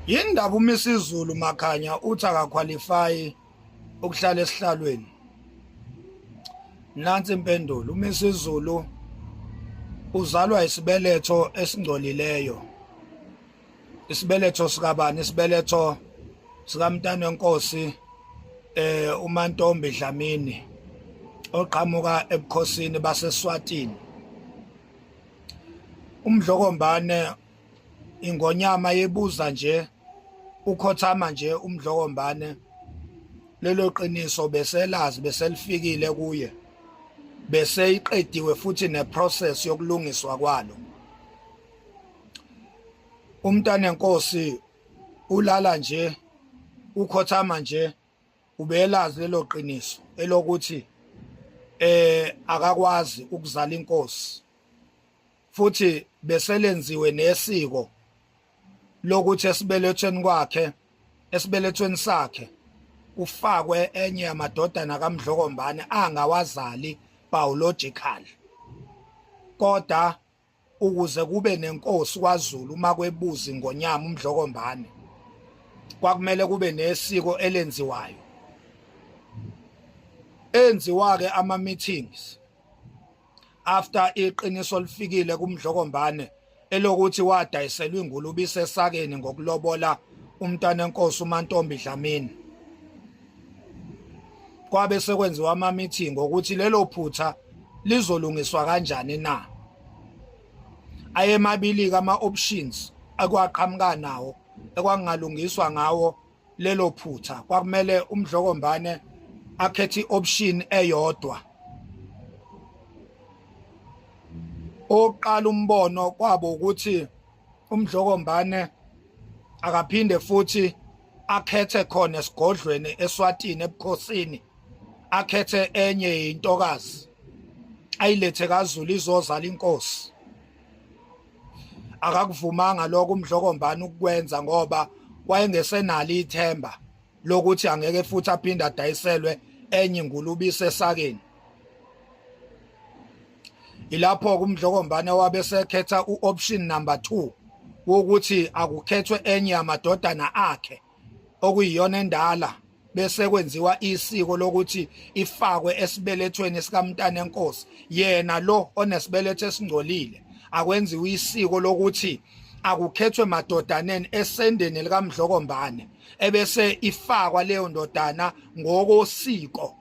Yindaba uMisizulu Makhanya uthi akaqualify ukuhlala esihlalweni. Nansi impendulo, uMisizulu uzalwa isibeletho esingcolileyo. Isibeletho sikabani? Isibeletho sikaMntane Nkosi uMantombi Dlamini oqhamuka ebukhosini baseSwatini. Umdlokombane ingonyama yebuza nje ukhothama nje umdlokombane lelo qiniso beselazi beselifikile kuye bese iqediwe futhi neprocess yokulungiswa kwalo. Umntane Nkosi ulala nje ukhothama nje ubelazi lelo qiniso elokuthi akakwazi ukuzala inkosi futhi beselenziwe nesiko lokuthi esibelethweni sakhe ufakwe enye yamadodana kaMdlokombane angawazali biological, kodwa ukuze kube nenkosi kwaZulu uma kwebuza ingonyama uMdlokombane kwakumele kube nesiko elenziwayo. Enziwa-ke ama-meetings after iqiniso lifikile kuMdlokombane elokuthi wadayiselwa ingulubisi esakeni ngokulobola uMntane Nkosi uMantombi Dlamini. Kwabe sekwenziwa ama-meeting ukuthi lelo phutha lizolungiswa kanjani na. Ayemabili-ke ama-options akwaqhamuka nawo ekwangalungiswa ngawo lelo phutha. Kwakumele uMdlokombane akhethe i-option eyodwa. Oqala umbono kwabo ukuthi uMdlokombane akaphinde futhi akhethe khona esigodlweni eSwatini ebukhosini, akhethe enye intokazi ayilethe kaZulu izozala inkosi. Akakuvumanga lokho uMdlokombane ukukwenza ngoba wayengesenalo ithemba lokuthi angeke futhi aphinde adayiselwe enye ingulubisi esakeni. Ilapho uMdlokombane wabe sekhetha u-option number 2 wokuthi akukhethwe enye yamadodana akhe okuyiyona endala bese kwenziwa isiko lokuthi ifakwe esibelethweni sikaMntane Nkosi. Yena lo onesibeletho esingcolile akwenziwe isiko lokuthi akukhethwe madodaneni esendeni likaMdlokombane ebese ifakwa leyo ndodana ngokosiko,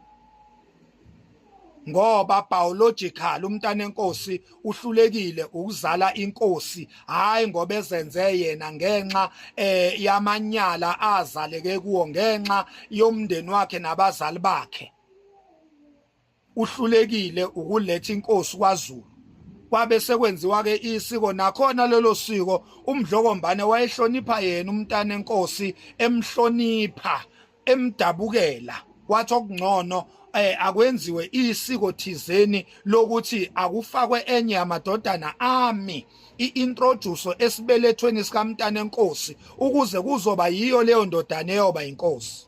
ngoba biological uMntane Nkosi uhlulekile ukuzala inkosi, hayi ngoba ezenze yena ngenxa yamanyala azaleke kuwo, ngenxa yomndeni wakhe nabazali bakhe. Uhlulekile ukuletha inkosi kwaZulu. Kwabe sekwenziwa-ke isiko, nakhona lelo siko uMdlokombane wayehlonipha yena uMntane Nkosi, emhlonipha, emdabukela. Wathi okungcono akwenziwe isiko thizeni lokuthi akufakwe enye yamadodana ami i-introduce esibelethweni sikaMntane Nkosi ukuze kuzoba yiyo leyo ndodana eyoba inkosi.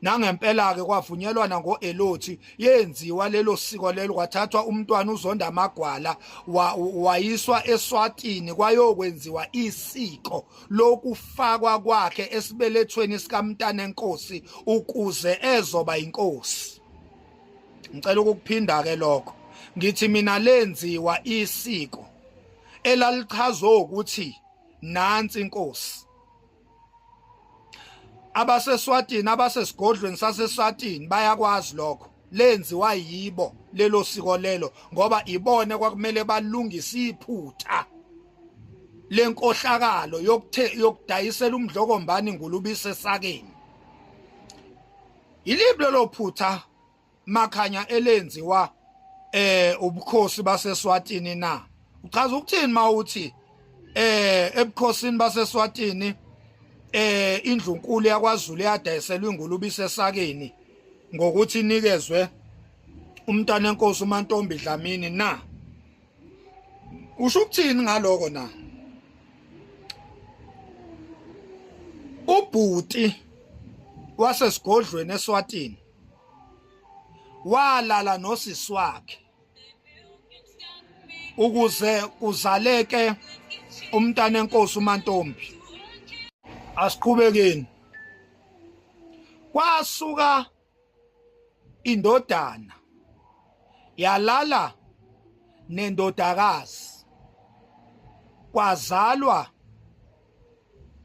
Nangempela-ke kwavunyelwana ngo-Elothi, yenziwa lelo siko lelo, kwathathwa umntwana uZonda Magwala wayiswa eSwatini kwayokwenziwa isiko lokufakwa kwakhe esibelethweni sikaMntane Nkosi ukuze ezoba inkosi. Ngicela ukukuphinda-ke lokho, ngithi mina lenziwa isiko elalichazwe ukuthi nansi inkosi. AbaseSwatini, abasesigodlweni saseSwatini bayakwazi lokho, lenziwa yibo lelo siko lelo ngoba ibone kwakumele balungise iphutha lenkohlakalo yokudayisela uMdlokombane ingulubisi esakeni. Iliphi lelo phutha Makhanya elenziwa ubukhosi baseSwatini na? Uchaza ukuthini mawuthi ebukhosini baseSwatini indlunkulu yakwaZulu yadayiselwa ingulubisi esakeni ngokuthi inikezwe uMntane Nkosi uMantombi Dlamini na? Usho ukuthini ngaloko na? Ubhuti wasesigodlweni eSwatini walala nosisi wakhe ukuze kuzaleke uMntane Nkosi uMantombi. asiqhubekeni. Kwasuka indodana yalala nendodakazi, kwazalwa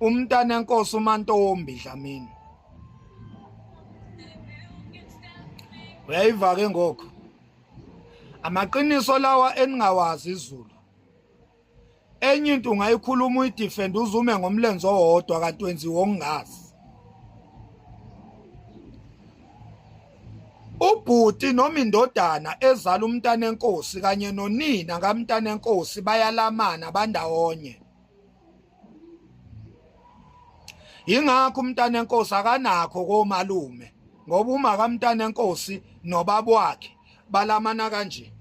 umntanenkosi uMantombi Dlamini. Uyayiva ke ngokho amaqiniso lawa eningawazi izulu. Enye into ungayikhuluma uyidefend uzume ngomlenze owodwa kanti wenziwa ongazi. Ubhuti noma indodana ezala umntanenkosi kanye nonina kamntanenkosi bayalamana bandawonye. Ingakho umntanenkosi akanakho komalume ngoba uma kamntanenkosi nobaba wakhe balamana kanje.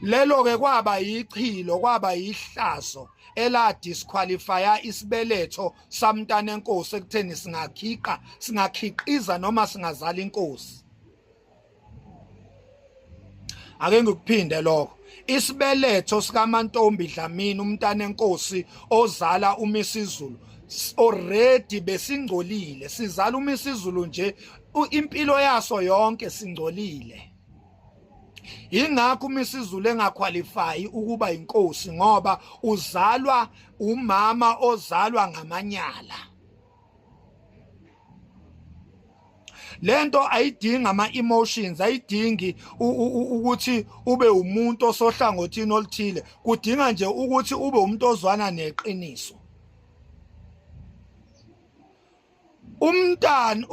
Lelo ke kwaba ichilo, kwaba ihlazo ela disqualifya isibeletho samntanenkosi ekutheni singakhiqiza noma singazala inkosi. Ake ngikuphinde lokho. Isibeletho sikaMantombi Dlamini umntanenkosi ozala uMisizulu already besingcolile, sizala uMisizulu nje impilo yaso yonke singcolile. Ingakho uMisizulu engaqualify ukuba inkosi ngoba uzalwa umama ozalwa ngamanyala. Lento ayidinga ama-emotions, ayidingi ukuthi ube umuntu osohlangothini oluthile, kudinga nje ukuthi ube umuntu ozwana neqiniso. Umntana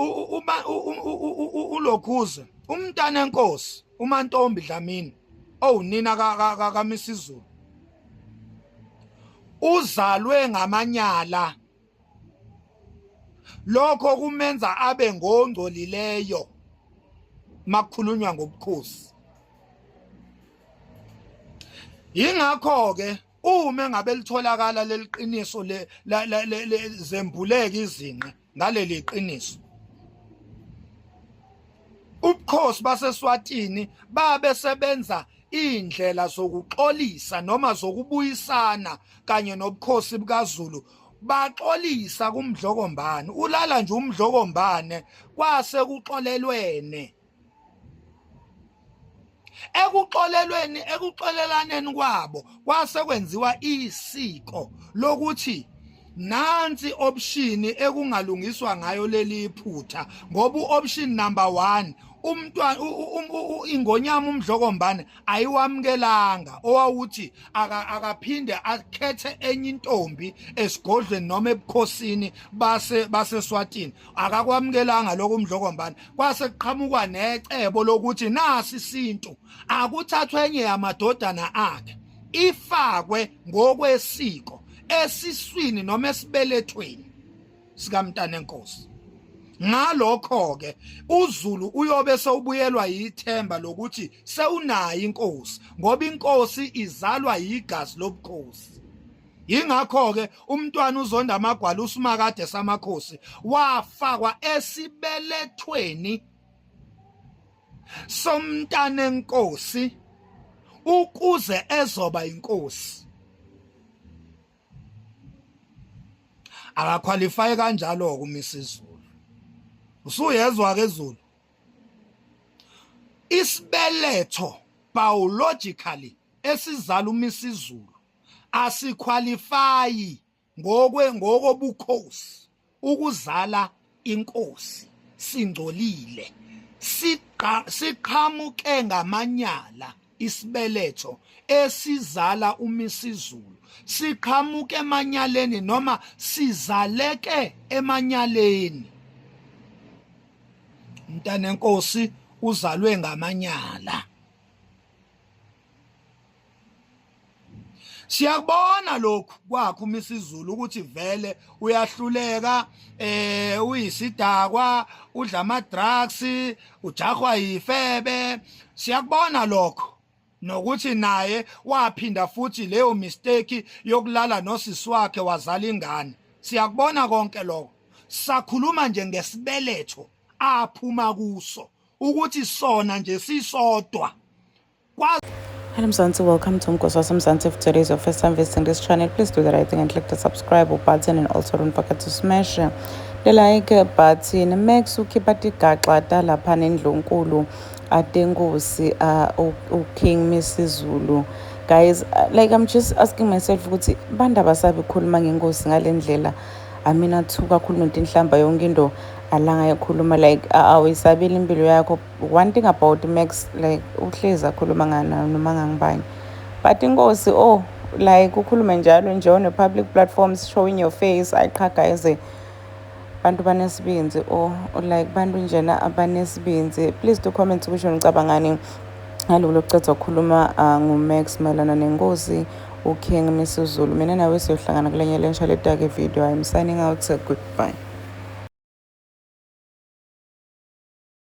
uLokhuze, umntanenkosi uMantombi Dlamini owunina kaMisizulu uzalwe ngamanyala. Lokho kumenza abe ngongcolileyo makukhulunywa ngobukhosi. Ingakho ke uma ngabe litholakala leliqiniso zembuleka izinqe ngaleli qiniso, ubukhosi baseSwatini babe sebenza indlela zokuxolisa noma zokubuyisana kanye nobukhosi bukaZulu. Baxolisa kumdlokombane, ulala nje umdlokombane kwase kuxolelwene. Ekuxolelaneni kwabo kwase kwenziwa isiko lokuthi nansi option ekungalungiswa ngayo leli iphutha, ngoba uoption number 1 umntwana ingonyama umdlokombane ayiwamkelanga, owawuthi akaphinde akhethe enye intombi esigodlweni noma ebukhosini baseSwatini, akakwamkelanga lokho umdlokombane. Kwase kuqhamukwa necebo lokuthi nasi isintu akuthathwe enye yamadodana akhe ifakwe ngokwesiko esiswini noma esibelethweni sikamntanenkosi. Ngalokho ke uZulu uyobe sewubuyelwa yithemba lokuthi sewunayo inkosi ngoba inkosi izalwa yigazi lobukhosi. Ingakho ke umntwana uZonda Amagwala uSimakade samakhosi wafakwa esibelethweni somntanenkosi ukuze ezoba inkosi. Akaqualify kanjalo uMisizulu. Usuyezwa ke Zulu, isibeletho biologically esizala uMisizulu asiqualify ngokobukhosi ukuzala inkosi. Singcolile, siqhamuke ngamanyala. Isibeletho esizala uMisizulu siqhamuke emanyaleni noma sizaleke emanyaleni. Umntanenkosi uzalwe ngamanyala. Siyakubona lokhu kwakho uMisizulu ukuthi vele uyahluleka, uyisidakwa, udla ama-drugs, ujahwa yifebe. Siyakubona lokho nokuthi naye waphinda futhi leyo mistake yokulala nosisi wakhe wazala ingane. Siyakubona konke lokho. Sakhuluma nje ngesibeletho aphuma kuso ukuthi sona nje sisodwa. Hello Mzansi, welcome to Mkosi Mzansi. If today is your first time visiting this channel, please do the right thing and click the subscribe button, and also don't forget to smash the like button. Max ukhipha tigaxa talapha nendlunkulu atenkosi uKing Misizulu. Guys, like I'm just asking myself ukuthi bantu abasabi khuluma ngenkosi ngalendlela. I mean athuka kakhulu notinhlamba yonke into alanga ekhuluma like awuyisabeli impilo yakho. One thing about Max, like uhlezi akhuluma ngana noma ngangibani, but inkosi like ukhulume njalo nje on public platforms showing your face. Ayiqha guys, bantu banesibinzi like bantu njena abanesibinzi. Please do comment ukuthi ngicabangani ngalolu cetha ukukhuluma nguMax mayelana nenkosi uKing Misizulu. Mina nawe siyohlangana kulenye lensha ledake video. I'm signing out. Goodbye.